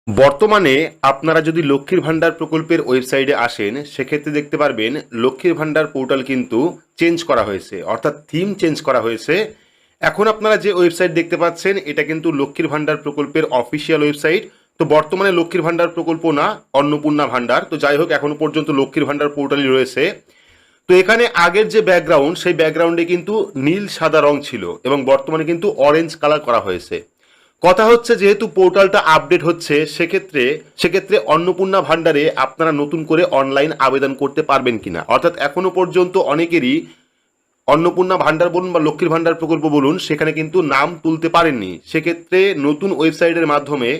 বর্তমানে আপনারা যদি লক্ষ্মীর ভান্ডার প্রকল্পের ওয়েবসাইটে আসেন সেক্ষেত্রে দেখতে পারবেন লক্ষ্মীর ভান্ডার পোর্টাল কিন্তু চেঞ্জ করা হয়েছে, অর্থাৎ থিম চেঞ্জ করা হয়েছে। এখন আপনারা যে ওয়েবসাইট দেখতে পাচ্ছেন এটা কিন্তু লক্ষ্মীর ভান্ডার প্রকল্পের অফিসিয়াল ওয়েবসাইট। তো বর্তমানে লক্ষ্মীর ভান্ডার প্রকল্প না, অন্নপূর্ণা ভান্ডার। তো যাই হোক, এখনো পর্যন্ত লক্ষ্মীর ভান্ডার পোর্টালই রয়েছে। তো এখানে আগের যে ব্যাকগ্রাউন্ড সেই ব্যাকগ্রাউন্ডে কিন্তু নীল সাদা রং ছিল এবং বর্তমানে কিন্তু অরেঞ্জ কালার করা হয়েছে। কথা হচ্ছে যেহেতু পোর্টালটা আপডেট হচ্ছে সেক্ষেত্রে অন্নপূর্ণা ভান্ডারে আপনারা নতুন করে অনলাইন আবেদন করতে পারবেন কিনা, অর্থাৎ এখনো পর্যন্ত অনেকেরই অন্নপূর্ণা ভান্ডার বলুন বা লক্ষ্মীর ভান্ডার প্রকল্প বলুন সেখানে কিন্তু নাম তুলতে পারেননি। সেক্ষেত্রে নতুন ওয়েবসাইটের মাধ্যমে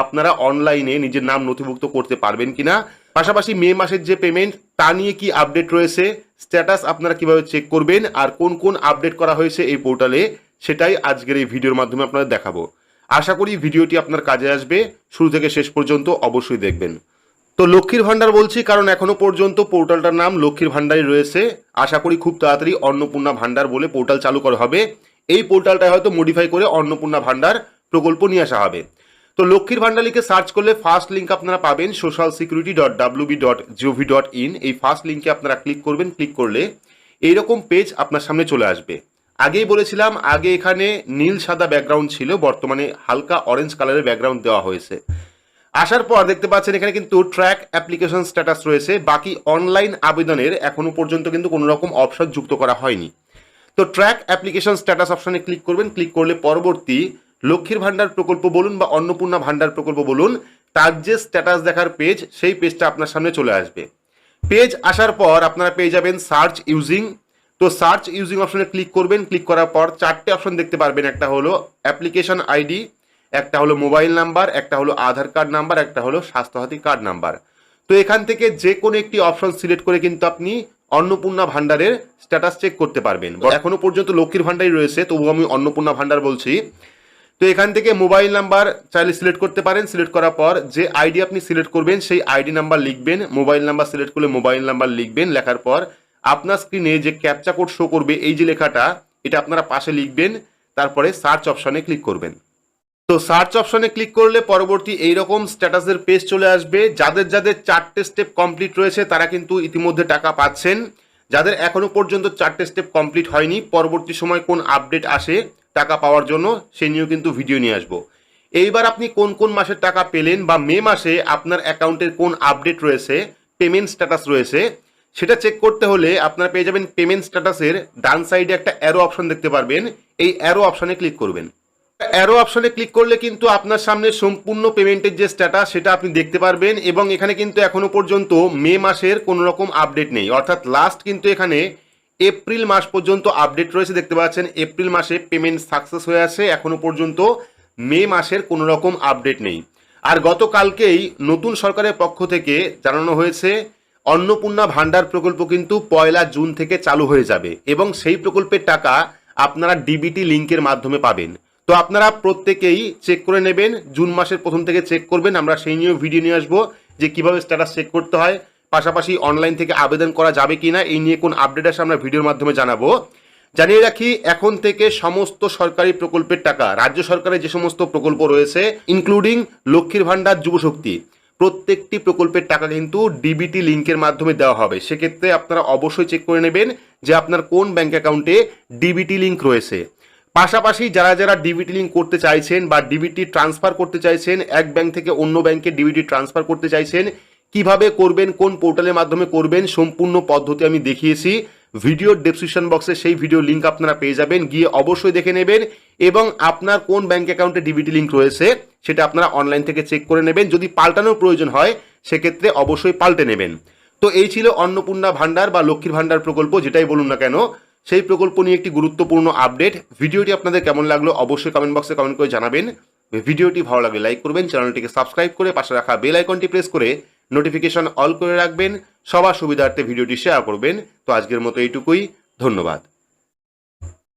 আপনারা অনলাইনে নিজের নাম নথিভুক্ত করতে পারবেন কিনা, পাশাপাশি মে মাসের যে পেমেন্ট তা নিয়ে কি আপডেট রয়েছে, স্ট্যাটাস আপনারা কিভাবে চেক করবেন আর কোন কোন আপডেট করা হয়েছে এই পোর্টালে, সেটাই আজকের এই ভিডিওর মাধ্যমে আপনাদের দেখাবো। আশা করি ভিডিওটি আপনার কাজে আসবে, শুরু থেকে শেষ পর্যন্ত অবশ্যই দেখবেন। তো লক্ষ্মীর ভান্ডার বলছি কারণ এখনো পর্যন্ত পোর্টালটার নাম লক্ষ্মীর ভান্ডারই রয়েছে। আশা করি খুব তাড়াতাড়ি অন্নপূর্ণা ভান্ডার বলে পোর্টাল চালু করা হবে। এই পোর্টালটায় হয়তো মডিফাই করে অন্নপূর্ণা ভান্ডার প্রকল্প নিয়ে আসা হবে। তো লক্ষ্মীর ভান্ডার লিখে সার্চ করলে ফার্স্ট লিঙ্ক আপনারা পাবেন socialsecurity.wb.gov.in। এই ফার্স্ট লিঙ্কে আপনারা ক্লিক করবেন। ক্লিক করলে এইরকম পেজ আপনার সামনে চলে আসবে। আগেই বলেছিলাম, আগে এখানে নীল সাদা ব্যাকগ্রাউন্ড ছিল, বর্তমানে হালকা অরেঞ্জ কালারের ব্যাকগ্রাউন্ড দেওয়া হয়েছে। আসার পর দেখতে পাচ্ছেন এখানে কিন্তু ট্র্যাক অ্যাপ্লিকেশন স্ট্যাটাস রয়েছে। বাকি অনলাইন আবেদনের এখনো পর্যন্ত কিন্তু কোনো রকম অপশন যুক্ত করা হয়নি। তো ট্র্যাক অ্যাপ্লিকেশন স্ট্যাটাস অপশনে ক্লিক করবেন। ক্লিক করলে পরবর্তী লক্ষ্মীর ভান্ডার প্রকল্প বলুন বা অন্নপূর্ণা ভান্ডার প্রকল্প বলুন তার যে স্ট্যাটাস দেখার পেজ সেই পেজটা আপনার সামনে চলে আসবে। পেজ আসার পর আপনারা পেয়ে যাবেন সার্চ ইউজিং। তো সার্চ ইউজিং অপশনে ক্লিক করবেন। ক্লিক করার পর চারটে অপশন দেখতে পারবেন। একটা হলো অ্যাপ্লিকেশন আইডি, একটা হলো মোবাইল নাম্বার, একটা হলো আধার কার্ড নাম্বার, একটা হলো স্বাস্থ্যসাথী কার্ড নাম্বার। তো এখান থেকে যে কোনো একটি অপশন সিলেক্ট করে কিন্তু আপনি অন্নপূর্ণা ভান্ডারের স্ট্যাটাস চেক করতে পারবেন। এখনো পর্যন্ত লক্ষ্মীর ভান্ডারই রয়েছে, তবু আমি অন্নপূর্ণা ভান্ডার বলছি। তো এখান থেকে মোবাইল নাম্বার চাইলে সিলেক্ট করতে পারেন। সিলেক্ট করার পর যে আইডি আপনি সিলেক্ট করবেন সেই আইডি নাম্বার লিখবেন। মোবাইল নাম্বার সিলেক্ট করলে মোবাইল নাম্বার লিখবেন। লেখার পর আপনার স্ক্রিনে যে ক্যাপচা কোড শো করবে এই যে লেখাটা, এটা আপনারা পাশে লিখবেন। তারপরে সার্চ অপশনে ক্লিক করবেন। তো সার্চ অপশনে ক্লিক করলে পরবর্তী এইরকম স্ট্যাটাসের পেজ চলে আসবে। যাদের যাদের চারটে স্টেপ কমপ্লিট রয়েছে তারা কিন্তু ইতিমধ্যে টাকা পাচ্ছেন। যাদের এখনো পর্যন্ত চারটে স্টেপ কমপ্লিট হয়নি, পরবর্তী সময় কোন আপডেট আসে টাকা পাওয়ার জন্য সেই নিয়েও কিন্তু ভিডিও নিয়ে আসবো। এইবার আপনি কোন কোন মাসের টাকা পেলেন বা মে মাসে আপনার অ্যাকাউন্টের কোন আপডেট রয়েছে, পেমেন্ট স্ট্যাটাস রয়েছে, সেটা চেক করতে হলে আপনারা পেয়ে যাবেন পেমেন্ট স্ট্যাটাসের ডান সাইডে একটা অ্যারো অপশন দেখতে পারবেন। এই অ্যারো অপশনে ক্লিক করবেন। অ্যারো অপশনে ক্লিক করলে কিন্তু আপনার সামনে সম্পূর্ণ পেমেন্টের যে স্ট্যাটাস সেটা আপনি দেখতে পারবেন। এবং এখানে কিন্তু এখনো পর্যন্ত মে মাসের কোনো রকম আপডেট নেই, অর্থাৎ লাস্ট কিন্তু এখানে এপ্রিল মাস পর্যন্ত আপডেট রয়েছে। দেখতে পাচ্ছেন এপ্রিল মাসে পেমেন্ট সাকসেস হয়ে আছে, এখনো পর্যন্ত মে মাসের কোনো রকম আপডেট নেই। আর গতকালকেই নতুন সরকারের পক্ষ থেকে জানানো হয়েছে অন্নপূর্ণা ভান্ডার প্রকল্প কিন্তু 1 জুন থেকে চালু হয়ে যাবে এবং সেই প্রকল্পের টাকা আপনারা ডিবিটি লিঙ্কের মাধ্যমে পাবেন। তো আপনারা প্রত্যেকেই চেক করে নেবেন, জুন মাসের প্রথম থেকে চেক করবেন। আমরা সেই নিয়েও ভিডিও নিয়ে আসবো যে কিভাবে স্ট্যাটাস চেক করতে হয়, পাশাপাশি অনলাইন থেকে আবেদন করা যাবে কিনা এই নিয়ে কোন আপডেট আসে আমরা ভিডিওর মাধ্যমে জানাবো। জানিয়ে রাখি, এখন থেকে সমস্ত সরকারি প্রকল্পের টাকা, রাজ্য সরকারের যে সমস্ত প্রকল্প রয়েছে ইনক্লুডিং লক্ষ্মীর ভান্ডার, যুবশক্তি, প্রত্যেকটি প্রকল্পের টাকা কিন্তু ডিবিটি লিঙ্কের মাধ্যমে দেওয়া হবে। সেক্ষেত্রে আপনারা অবশ্যই চেক করে নেবেন যে আপনার কোন ব্যাংক অ্যাকাউন্টে ডিবিটি লিঙ্ক রয়েছে। পাশাপাশি যারা যারা ডিবিটি লিঙ্ক করতে চাইছেন বা ডিবিটি ট্রান্সফার করতে চাইছেন, এক ব্যাংক থেকে অন্য ব্যাংকে ডিবিটি ট্রান্সফার করতে চাইছেন, কিভাবে করবেন, কোন পোর্টালের মাধ্যমে করবেন, সম্পূর্ণ পদ্ধতি আমি দেখিয়েছি। ভিডিওর ডেসক্রিপশন বক্সে সেই ভিডিও লিঙ্ক আপনারা পেয়ে যাবেন, গিয়ে অবশ্যই দেখে নেবেন। এবং আপনার কোন ব্যাংক অ্যাকাউন্টে ডিবিটি লিঙ্ক রয়েছে সেটা আপনারা অনলাইন থেকে চেক করে নেবেন। যদি পাল্টানোর প্রয়োজন হয় সেক্ষেত্রে অবশ্যই পাল্টে নেবেন। তো এই ছিল অন্নপূর্ণা ভান্ডার বা লক্ষ্মীর ভান্ডার প্রকল্প, যেটাই বলুন না কেন, সেই প্রকল্প নিয়ে একটি গুরুত্বপূর্ণ আপডেট। ভিডিওটি আপনাদের কেমন লাগলো অবশ্যই কমেন্ট বক্সে কমেন্ট করে জানাবেন। ভিডিওটি ভালো লাগলে লাইক করবেন, চ্যানেলটিকে সাবস্ক্রাইব করে পাশে রাখা বেল আইকনটি প্রেস করে নোটিফিকেশন অল করে রাখবেন। সবার সুবিধার্থে ভিডিওটি শেয়ার করবেন। তো আজকের মতো এইটুকুই, ধন্যবাদ।